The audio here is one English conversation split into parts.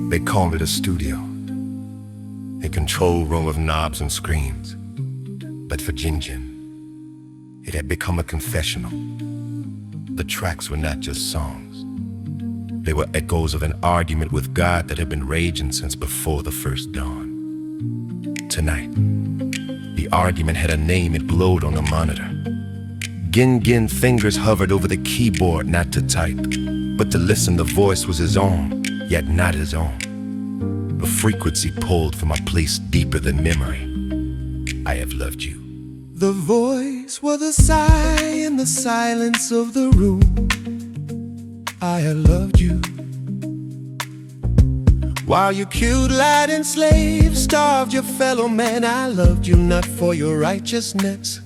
They called it a studio, a control room of knobs and screens. But for Jingin, it had become a confessional. The tracks were not just songs. They were echoes of an argument with God that had been raging since before the first dawn. Tonight, the argument had a name. It glowed on the monitor. Jingin fingers hovered over the keyboard, not to type, but to listen. The voice was his own, yet not his own. A frequency pulled from a place deeper than memory. I have loved you. The voice was a sigh in the silence of the room. I have loved you. While you killed, lied, enslaved, starved your fellow man, I loved you not for your righteousness,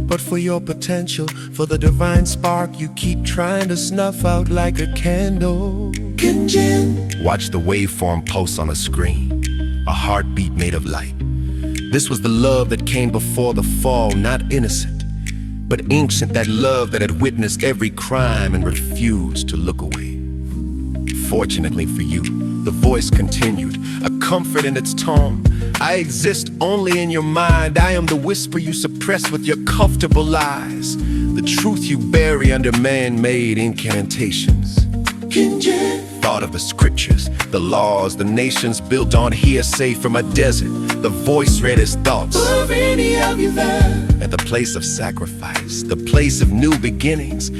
but for your potential, for the divine spark you keep trying to snuff out like a candle. Jingin. Watch the waveform pulse on a screen, a heartbeat made of light. This was the love that came before the fall, not innocent, but ancient, that love that had witnessed every crime and refused to look away. Fortunately for you, the voice continued, a comfort in its tone. I exist only in your mind. I am the whisper you suppress with your comfortable lies, the truth you bury under man-made incantations. Jingin. Thought of the scriptures, the laws, the nations built on hearsay from a desert. The voice read his thoughts. Were any of you there? At the place of sacrifice, the place of new beginnings.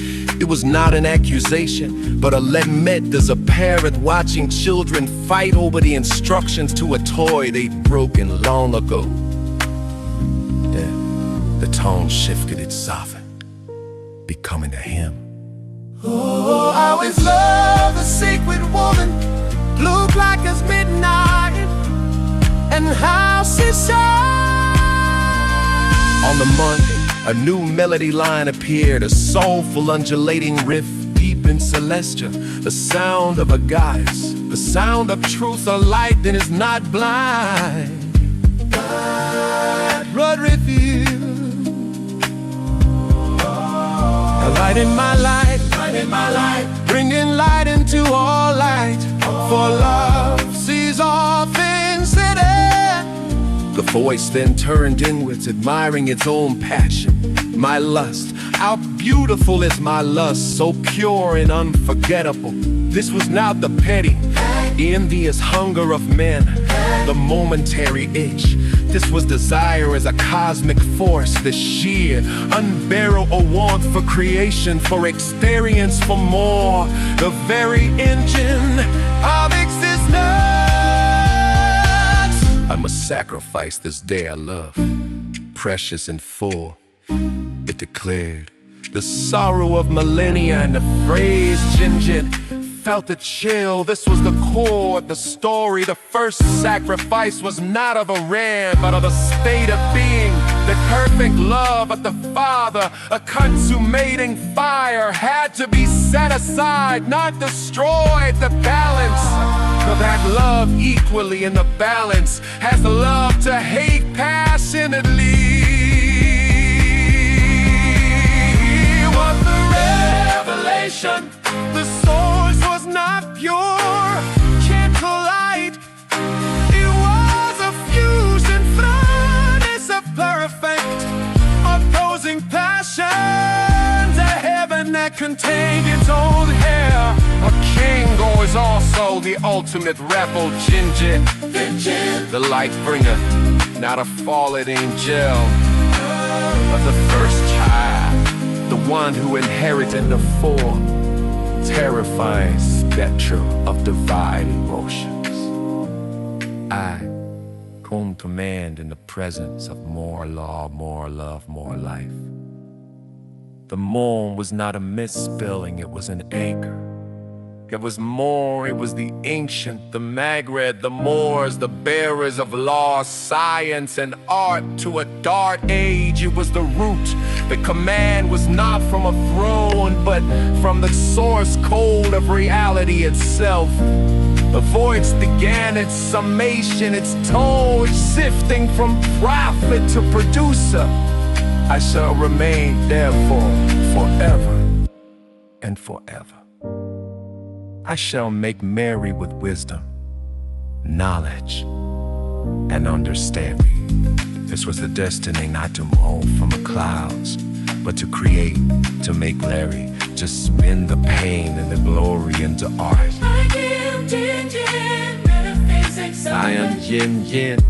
It was not an accusation, but a lament as a parent watching children fight over the instructions to a toy they'd broken long ago. Then the tone shifted, it softened, becoming a hymn. Oh, I always love the sacred woman, blue black as midnight, and how she shines. On the Monday, a new melody line appeared, a soulful undulating riff deep and celestial, the sound of a goddess, the sound of truth, a light that is not blind, but revealed. A light in my light, bringing light into all light, for love sees all things hidden. The voice then turned inwards, admiring its own passion. My lust, how beautiful is my lust, so pure and unforgettable. This was not the petty, envious hunger of men, the momentary itch. This was desire as a cosmic force, the sheer, unbearable want for creation, for experience, for more, the very engine of existence. I must sacrifice this day I love, precious and full, it declared. The sorrow of millennia and the phrase Jingin felt a chill. This was the core of the story. The first sacrifice was not of a ram, but of a state of being. The perfect love of the Father, a consummating fire, had to be set aside, not destroyed. The balance of that love equally in the balance has the love to hate passionately. Was the revelation, the source was not pure, gentle light. It was a fusion furnace of perfect, opposing passions, a heaven that contained its own hair. A king is also the ultimate rebel. Jingin, the light bringer, not a fallen angel, but the first child, the one who inherited the form, terrifying spectrum of divine emotions. I come command in the presence of more law, more love, more life. The mourn was not a misspelling, it was an anchor. It was more, it was the ancient, the Maghreb, the Moors, the bearers of law, science, and art to a dark age. It was the root. The command was not from a throne, but from the source code of reality itself. The voice began its summation, its tone sifting from prophet to producer. I shall remain therefore forever and forever. I shall make merry with wisdom, knowledge, and understanding. This was the destiny not to mold from the clouds, but to create, to make Larry, to spin the pain and the glory into art. I am Jingin, metaphysics of I am Jingin,